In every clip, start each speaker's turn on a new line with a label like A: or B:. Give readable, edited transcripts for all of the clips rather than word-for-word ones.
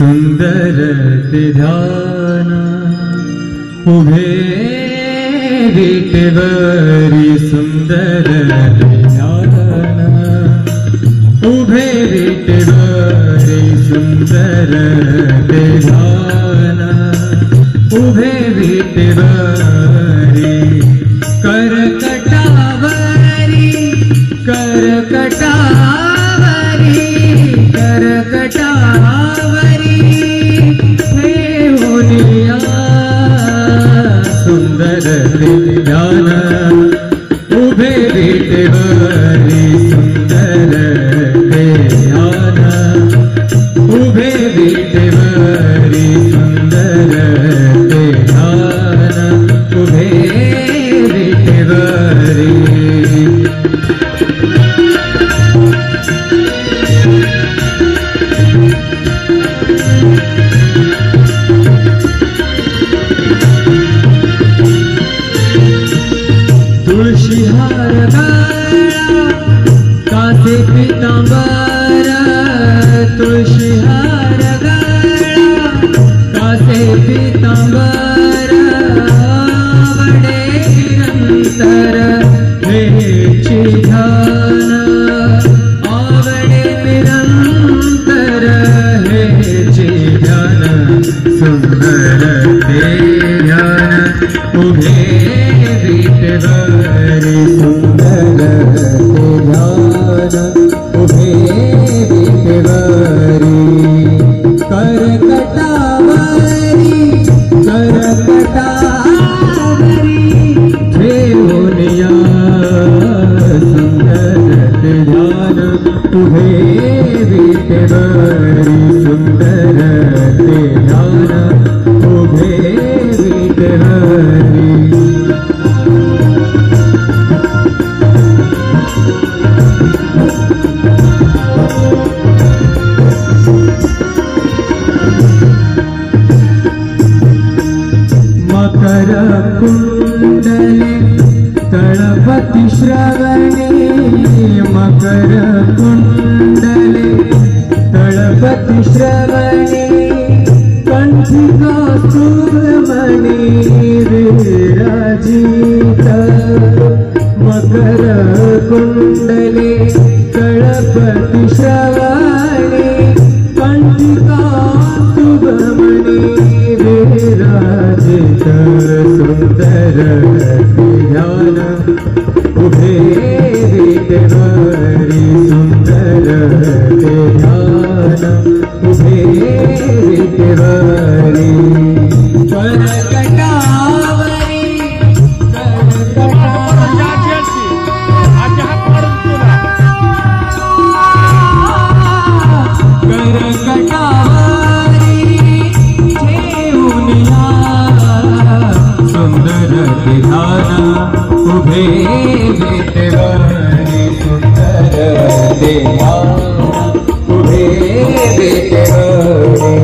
A: सुंदर ते ध्यान उभे विटेवरी सुंदर ते ध्यान उभे विटेवरी सुंदर ते ध्यान उभे विटेवरी करकटावरी करकटावरी करकटावरी ठेवूनिया सुंदर ते ध्यान उभे विटेवरी सुंदर ते ध्यान उभे विटेवरी सुंदर ते ध्यान उभे विटेवरी तुळशी हार गळा कासे पितांबर तुळशी हार गळा कासे पितांबर आवडे निरंतर हेची ध्यान आवडे निरंतर हेची ध्यान सुंदर ते ध्यान उभे विटेवरी सुंदर ते ध्यान उभे विटेवरी करकटावरी करकटावरी ठेवूनिया सुंदर ते ध्यान उभे विटेवरी सुंदर ते ध्यान उभे विटेवरी मकर कुंडले तळपति श्रवणे मकर कुंडले तळपति श्रवणे कंठी कौस्तुभमणि विराजित मकर कुंडले तळपति श्रवणे कंठी कौस्तुभमणि विराजित सुंदर ते ध्यान उभे विटेवरी सुंदर ते ध्यान उभे विटेवरी करकटावरी करकटावरी ठेवूनिया सुंदर ते ध्यान उभे विटेवरी सुंदर ते ध्यान उभे विटेवरी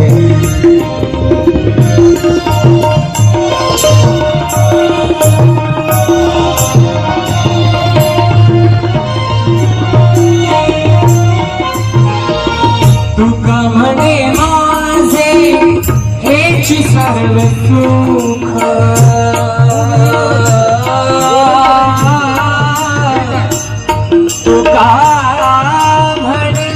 A: तुका म्हणे माझे हेची सर्व सुख तुका म्हणे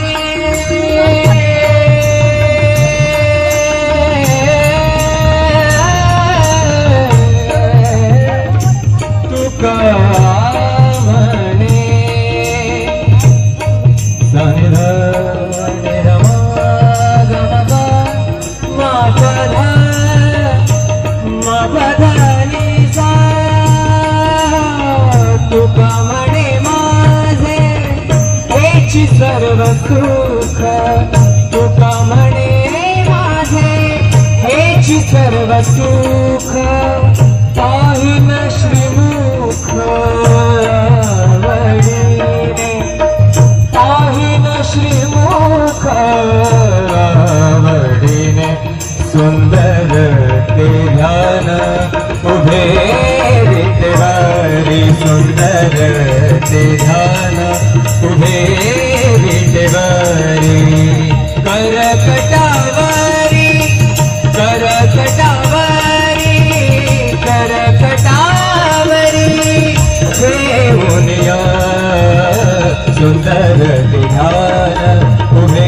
A: तुका म्हणे तुका म्हणे माझे हेची सर्व सुख तुका म्हणे माझे हेची सर्व सुख पाहिन श्रीमुख वडिने पाहिन श्रीमुख वडिने सुंदर ते ध्यान उभे विटेवरी सुंदर ते ध्यान उभे विटेवरी करकटावरी सुंदर ते ध्यान उभे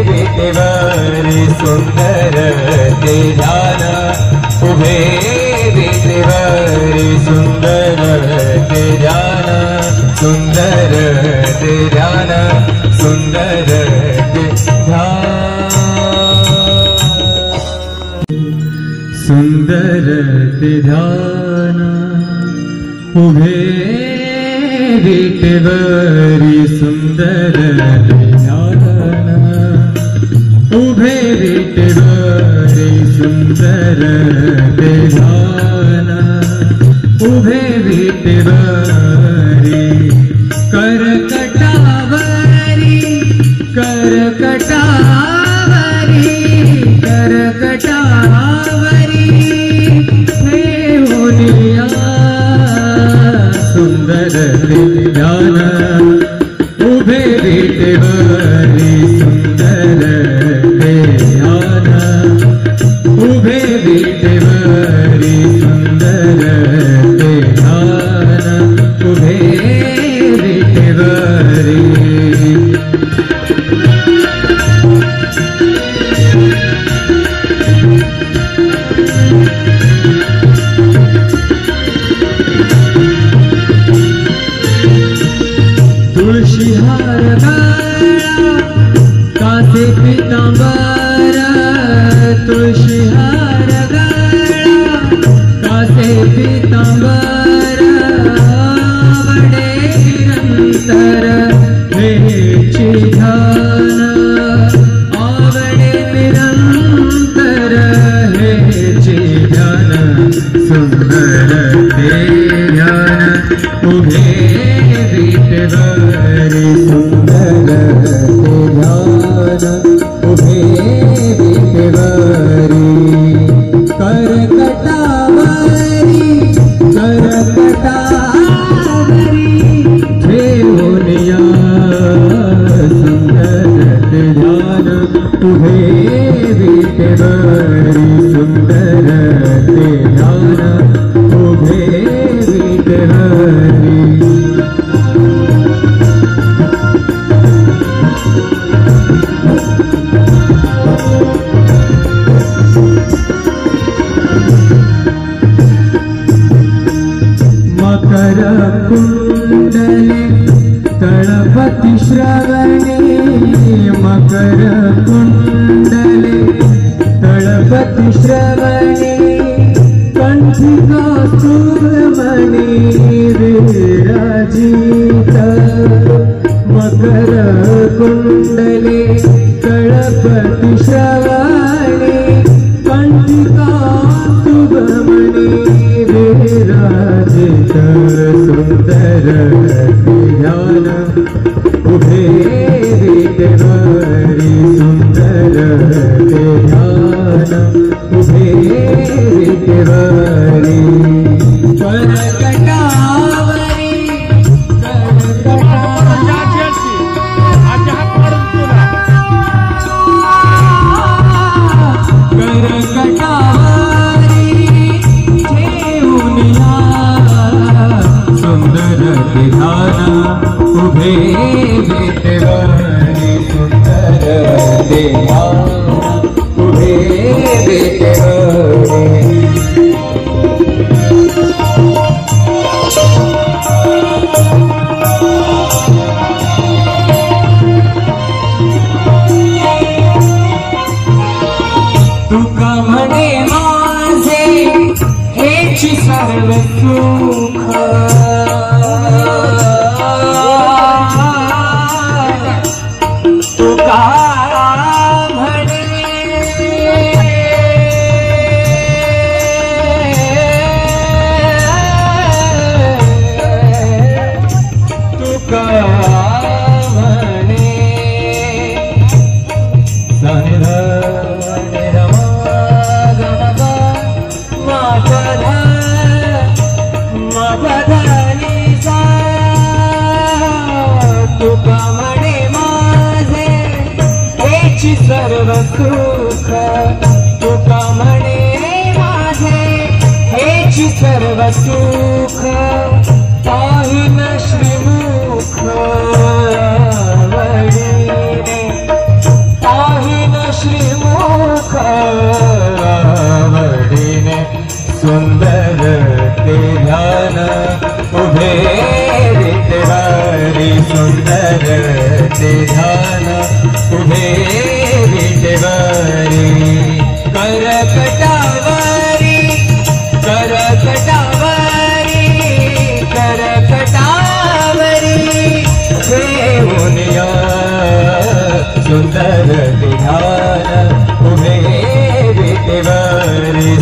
A: विटेवरी सुंदर ते ध्यान उभे विटेवरी सुंदर ते ध्यान सुंदर ते ध्यान सुंदर ते ध्यान सुंदर ते ध्यान उभे विटेवरी सुंदर ते ध्यान उभे विटेवरी सुंदर ते ध्यान उभे विटेवरी करकटावरी करकटावरी करकटावरी ठेवूनिया सुंदर ते ध्यान उभे विटेवरी सुंदर ते ध्यान उभे विटेवरी सुंदर ते ध्यान उभे विटेवरी तुळशी हार गळा कासे पितांबर तुळशी हार गळा कासे पितांबर आवडे निरंतर हेची ध्यान आवडे निरंतर हेची ध्यान सुंदर ते ध्यान उभे विटेवरी सुंदर ते ध्यान उभे विटेवरी करकटावरी करकटावरी ठेवूनिया सुंदर ते ध्यान उभे विटेवरी सुंदर ते ध्यान उभे विटेवरी मकर कुंडले तळपति श्रवणे मकर कुंडले तळपति श्रवणे कंठी कौस्तुभमणि विराजित मकर कुंडले तळपति श्रवणे कंठी कौस्तुभमणि विराजित सुंदर ते ध्यान उभे विटेवरी सुंदर ते ध्यान उभे विटेवरी करकटावरी करकटावरी ठेवूनिया सुंदर ते ध्यान उभे विटेवरी सुंदर ते ध्यान उभे विटेवरी तुका म्हणे माझे हेची सर्व सुख तुका म्हणे तुका म्हणे तुका म्हणे माझे हेची सर्व सुख तुका म्हणे माझे हेची सर्व सुख पाहिन श्रीमुख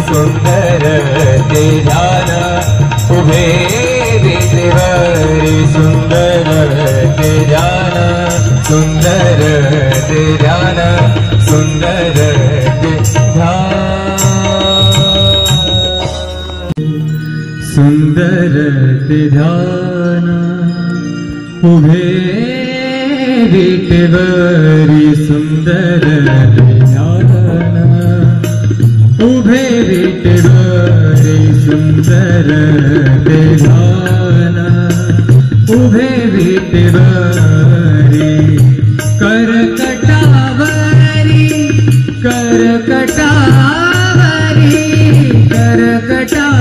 A: सुंदर ते ध्यान उभे विटेवरी सुंदर ते ध्यान सुंदर ते ध्यान सुंदर ते ध्यान सुंदर ते ध्यान उभे विटेवरी सुंदर ते ध्यान उभे विटेवरी सुंदर ते ध्यान उभे विटेवरी करकटावरी करकटावरी करकटावरी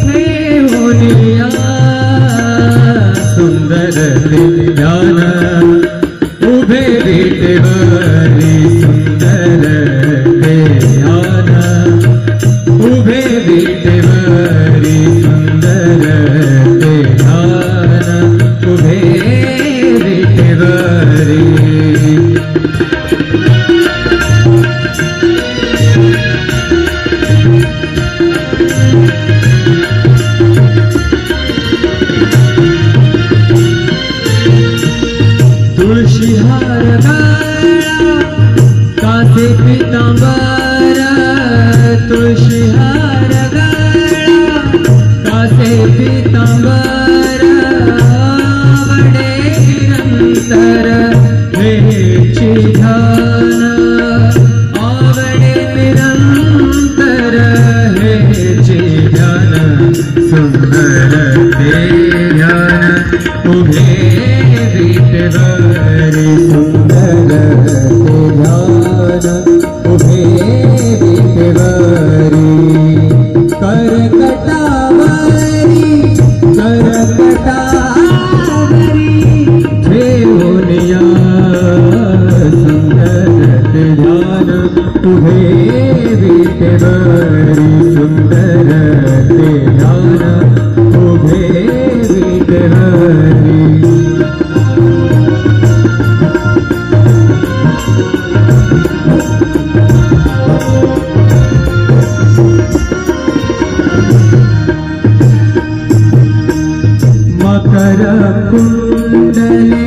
A: ठेवूनिया सुंदर ते ध्यान उभे विटेवरी सुंदर ते ध्यान उभे विटेवरी सुंदर ते ध्यान उभे विटेवरी तुळशी हार गळा कासे पितांबर तुळशी हार गळा कासे पितांबर आवडे निरंतर हेची ध्यान आवडे निरंतर हेची ध्यान सुंदर ते ध्यान उभे विटेवरी सुंदर ते ध्यान उभे विटेवरी करकटावरी करकटावरी ठेवूनिया सुंदर ते ध्यान उभे विटेवरी सुंदर ते ध्यान उभे विटेवरी मकर कुंडले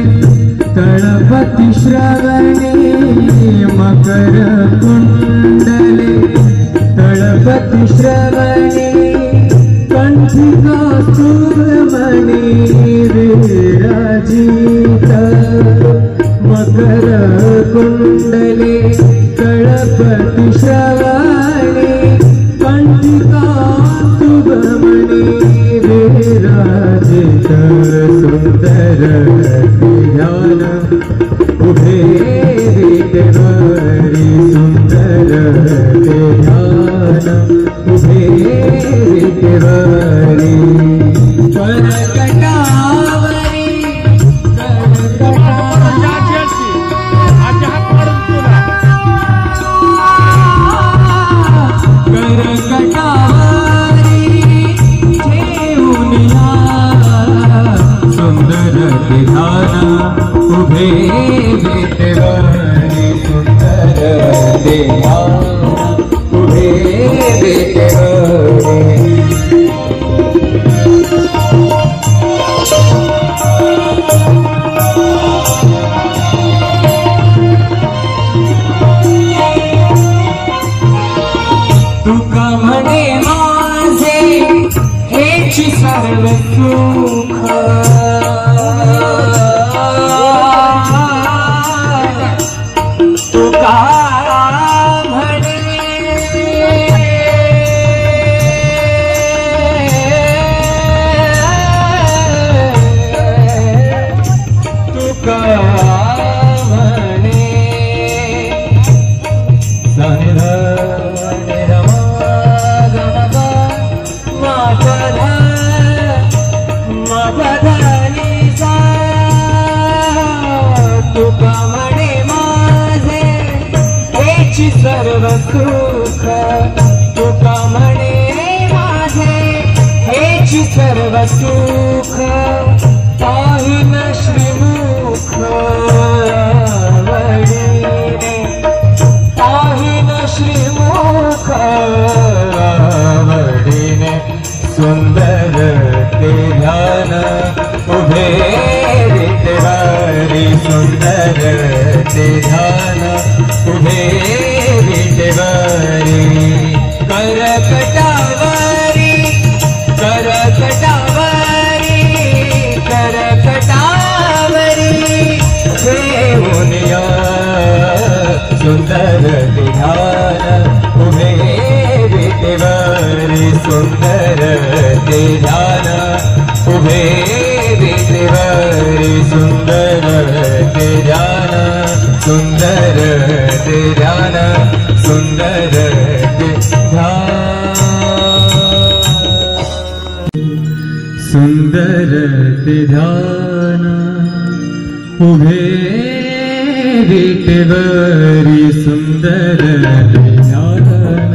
A: तळपति श्रवणे मकर कुंडले तळपति श्रवणे कंठी कौस्तुभमणि विराजित मकर कुंडले तळपति श्रवणे कंठी कौस्तुभमणि विराजित सुंदर ते ध्यान उभे विटेवरी सुंदर ते ध्यान उभे विटेवरी करकटावरी करकटावरी ठेवूनिया सुंदर ते ध्यान उभे विटेवरी सुंदर ते ध्यान उभे विटेवरी तुका म्हणे माझे हेची सर्व सुख तुका म्हणे तुका म्हणे तुका म्हणे माझे हेची सर्व सुख तुका म्हणे माझे हेची सर्व सुख पाहिन श्रीमुख वडिले पाहिन श्रीमुख सुंदर ते ध्यान उभे विटेवरी सुंदर ते ध्यान उभे विटेवरी सुंदर ते ध्यान सुंदर ते ध्यान सुंदर ते ध्यान सुंदर ते ध्यान उभे विटेवरी सुंदर ते ध्यान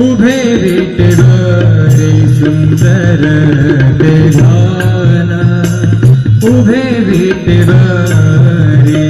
A: उभे विटेवरी सुंदर ते ध्यान उभे विटेवरी